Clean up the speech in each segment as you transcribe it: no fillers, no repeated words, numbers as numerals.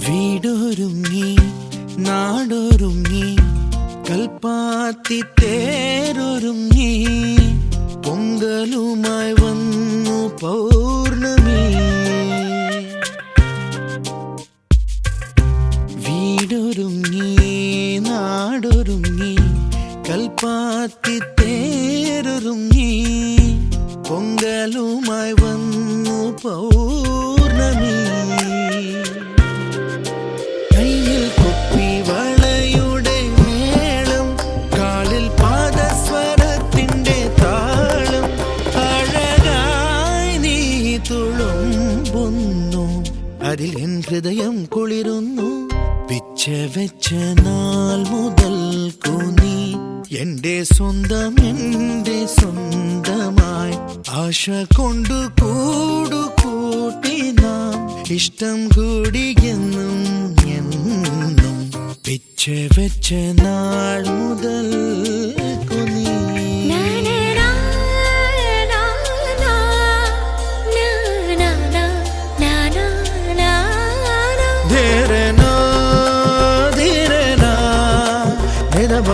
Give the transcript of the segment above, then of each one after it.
വീടൊരുങ്ങി നാടൊരുങ്ങി കൽപ്പാത്തി തേരൊരുങ്ങി പൊങ്കലുമായി വന്നു പൗർണമി. വീടൊരുങ്ങി നാടൊരുങ്ങി കൽപ്പാത്തി തേരൊരുങ്ങി പൊങ്കലുമായി വന്നു പൗർണമി. കയ്യിൽ കൊപ്പി വളയുടെ മേളം, കാലിൽ പാദസ്വരത്തിന്റെ താളം, അഴകായി നീ തുളുമ്പുന്നു, അതിൽ എൻ ഹൃദയം കുളിരുന്നു. പിച്ച വെച്ച നാൾ മുതൽക്കു നീ എന്റെ സ്വന്തം, എന്റെ സ്വന്തമായി. ആശ കൊണ്ടു കൂടുകൂട്ടി നാം, ഇഷ്ടം കൂടി എന്നും എന്നും. പിച്ച വെച്ച നാൾ മുതൽക്കു നീ.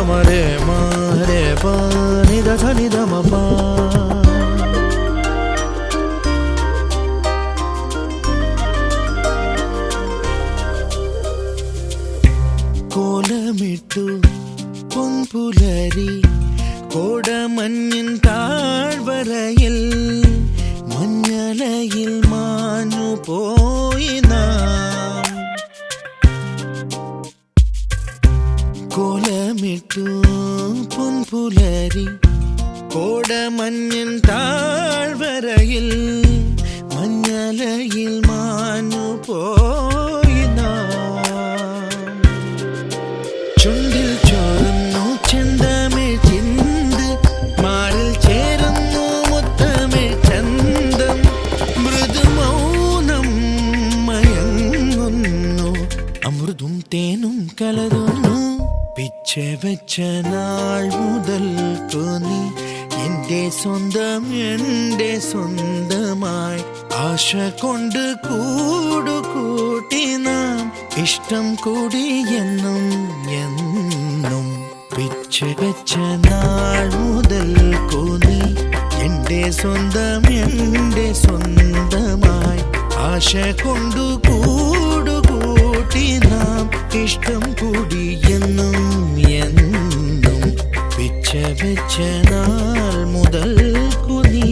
മരെ മരെ പ നിധ നിധ മ. കോലമിട്ടു പൊൻപുലരി കോടമഞ്ഞിൻ താഴ്വരയിൽ, മഞ്ഞലയിൽ മാഞ്ഞു പോയി നാം. കോലമിട്ടു പൊൻപുലരി കോടമഞ്ഞിൻ താഴ്വരയിൽ, മഞ്ഞലയിൽ മാഞ്ഞു പോയി നാം. ചുണ്ടിൽ ചോരുന്നു ചെന്തമിഴ് ചിന്ത്, മാറിൽ ചേരുന്നു മുത്തമിഴ് ചന്തം. മൃദുമൗനം മയങ്ങുന്നു, അമൃതും തേനും കലരുന്നു. പിച്ച വെച്ച നാൾ മുതൽക്കു നീ എന്റെ സ്വന്തം, എന്റെ സ്വന്തമായി. ആശ കൊണ്ട് കൂടുകൂട്ടി നാം, ഇഷ്ടം കൂടി എന്നും എന്നും. പിച്ച വെച്ച നാൾ മുതൽക്കു നീ എന്റെ സ്വന്തം, എന്റെ സ്വന്തമായി. ആശ കൊണ്ട് കൂടുകൂട്ടി നാം, ഇഷ്ടം കൂടി എന്നും എന്നും. പിച്ച വെച്ച നാൾ മുതൽക്കു നീ.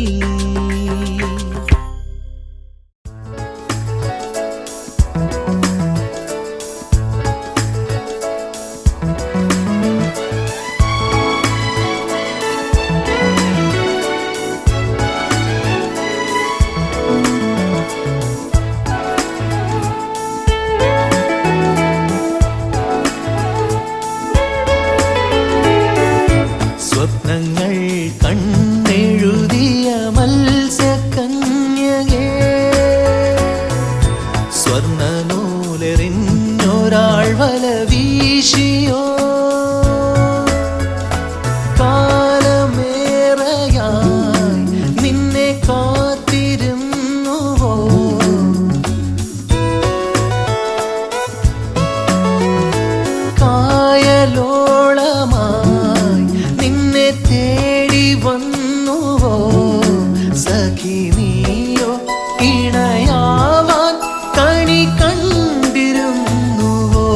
സ്വപ്നങ്ങൾ കണ്ണെഴുതിയ മത്സ്യകന്യകേ, സ്വർണ്ണനൂലെറിഞ്ഞൊരാൾ വല വീശിയോ. കാലമേറെയായി നിന്നെ കാത്തിരുന്നുവോ. കായലോളമായി നിന്നെ തേടി വന്നുവോ. സഖി നീയോ ഇണയാവാൻ കണി കണ്ടിരുന്നുവോ.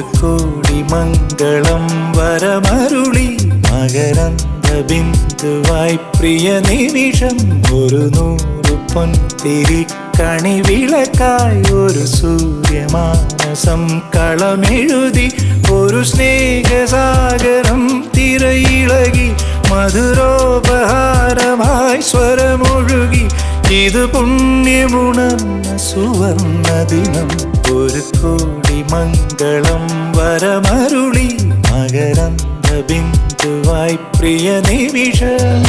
ഒരു കോടി മംഗളം വരമരുളി മകരന്ദ ബിന്ദുവായി പ്രിയ നിമിഷം ഒരു 100 പൊൻതിരിക്കണി വിളക്കായി ഒരു സൂര്യമാനസം കളമെഴുതി ഒരു സ്നേഹസാഗരം തിരയിളകി മധുരോപഹാരമായി സ്വരമൊഴുകി ഇത് പുണ്യമുണർന്ന സുവർണ ദിനം ഒരു കോടി മംഗളം വരമരുളി മകരന്ദ ബിന്ദുവായി പ്രിയ നിമിഷം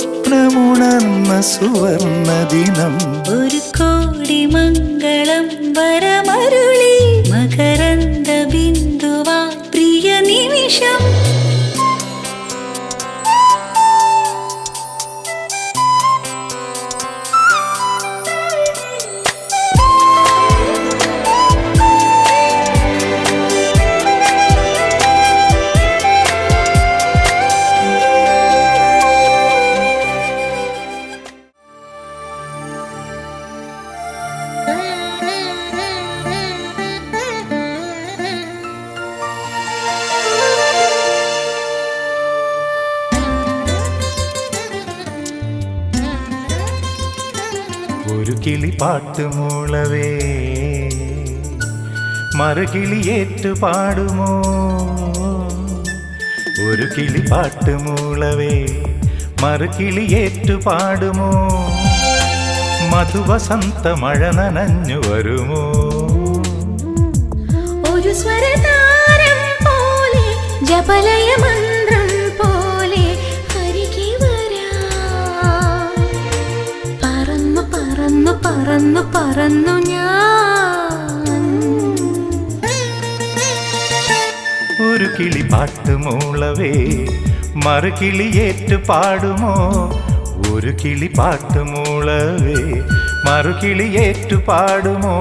സ്വപ്നമുണർന്ന സുവർണ ദിനം ഒരു കോടി മംഗളം വരമരുളി മകരന്ദ ബിന്ദുവാ പ്രിയ നിമിഷം ഒരു കിളി പാട്ടുമൂളവേ മറുകിളിയേറ്റു പാടുമോ ഒരു കിളി പാട്ടുമൂളവേ മറുകിളിയേറ്റു പാടുമോ മധുവസന്ത മഴ നനഞ്ഞു വരുമോ ഒരു സ്വരതാരം പോലെ ജപലയ മന്ത്രം പോലെ അരികെ വരാം പറന്നു പറന്നു പറന്നു പറന്നു ഞാൻ ഒരു കിളി പാട്ടുമൂളവേ മറുകിളിയേറ്റു പാടുമോ ഒരു കിളി പാട്ടുമൂളവേ മറുകിളിയേറ്റു പാടുമോ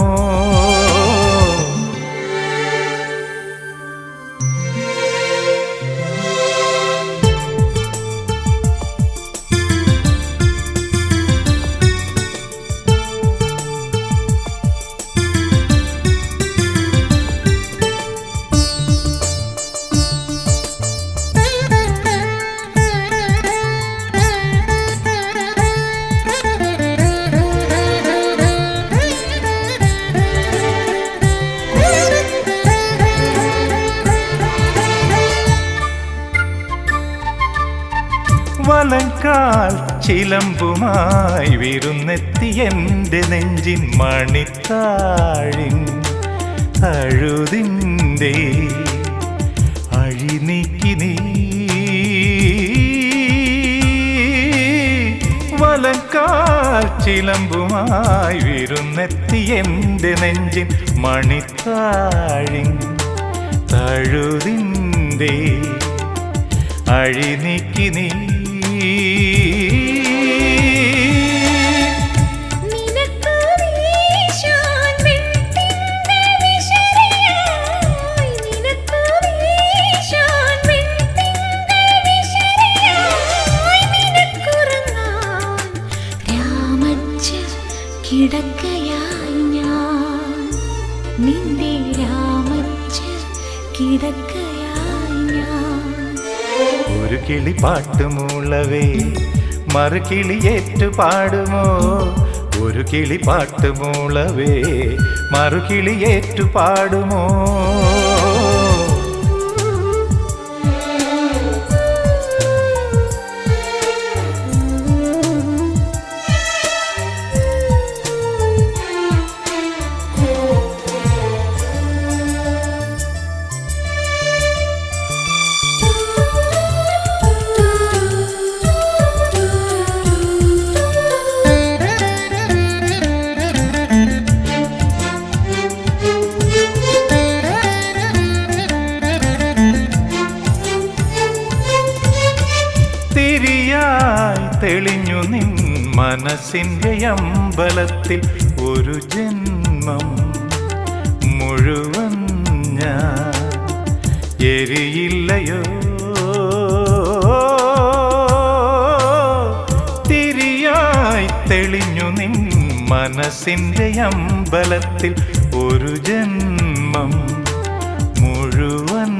വലങ്കാൽ ചിലമ്പുമായി വിരുന്നെത്തി എൻ്റെ നെഞ്ചിൻ മണിത്താഴിൻ തഴുതിൻ്റെ അഴിനീക്കി നീ വലങ്കാൽ ചിലമ്പുമായി വിരുന്നെത്തി എൻ്റെ നെഞ്ചിൻ മണിത്താഴിൻ തഴുതിൻ്റെ അഴിനീക്കി നീ കിടക്കയായി ഞാൻ നിന്റെ രാമച്ച കിടക്കയായി ഞാൻ ഒരു കിളി പാട്ടുമൂളവേ മറുകിളിയേറ്റു പാടുമോ ഒരു കിളി പാട്ടുമൂളവേ മറുകിളിയേറ്റു പാടുമോ മനസ്സിൻ്റെ അമ്പലത്തിൽ ഒരു ജന്മം മുഴുവൻ ഞാൻ എരിയില്ലയോ തിരിയായി തെളിഞ്ഞു നിൻ മനസ്സിൻ്റെ അമ്പലത്തിൽ ഒരു ജന്മം മുഴുവൻ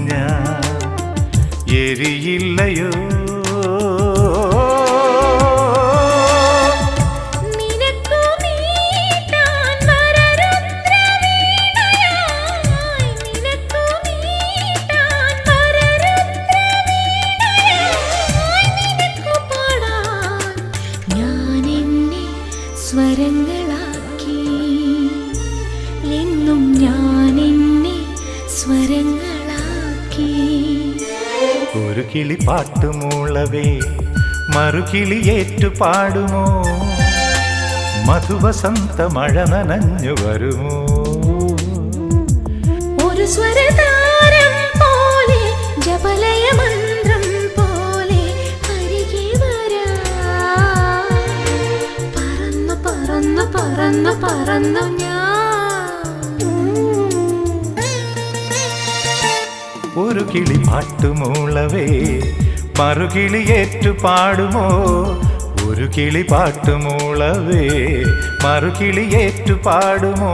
ഞാൻ എരിയില്ലയോ സ്വരങ്ങളാക്കി എന്നും ഞാൻ എന്നെ സ്വരങ്ങളാക്കി. ഒരു കിളി പാട്ടുമൂളവേ മറുകിളി ഏറ്റു പാടുമോ മധുവസന്ത മഴ നനഞ്ഞു വരുമോ ഒരു സ്വരതാരം പോലെ ജപലയ മന്ത്രം പോലെ അരികെ വരാ പറന്നു പറന്നു പറന്നു പറന്നു ഒരു കിളി പാട്ടുമൂളവേ മറുകിളി ഏറ്റു പാടുമോ ഒരു കിളി പാട്ടുമൂളവേ മറുകിളി ഏറ്റു പാടുമോ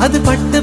അത് പട്ട്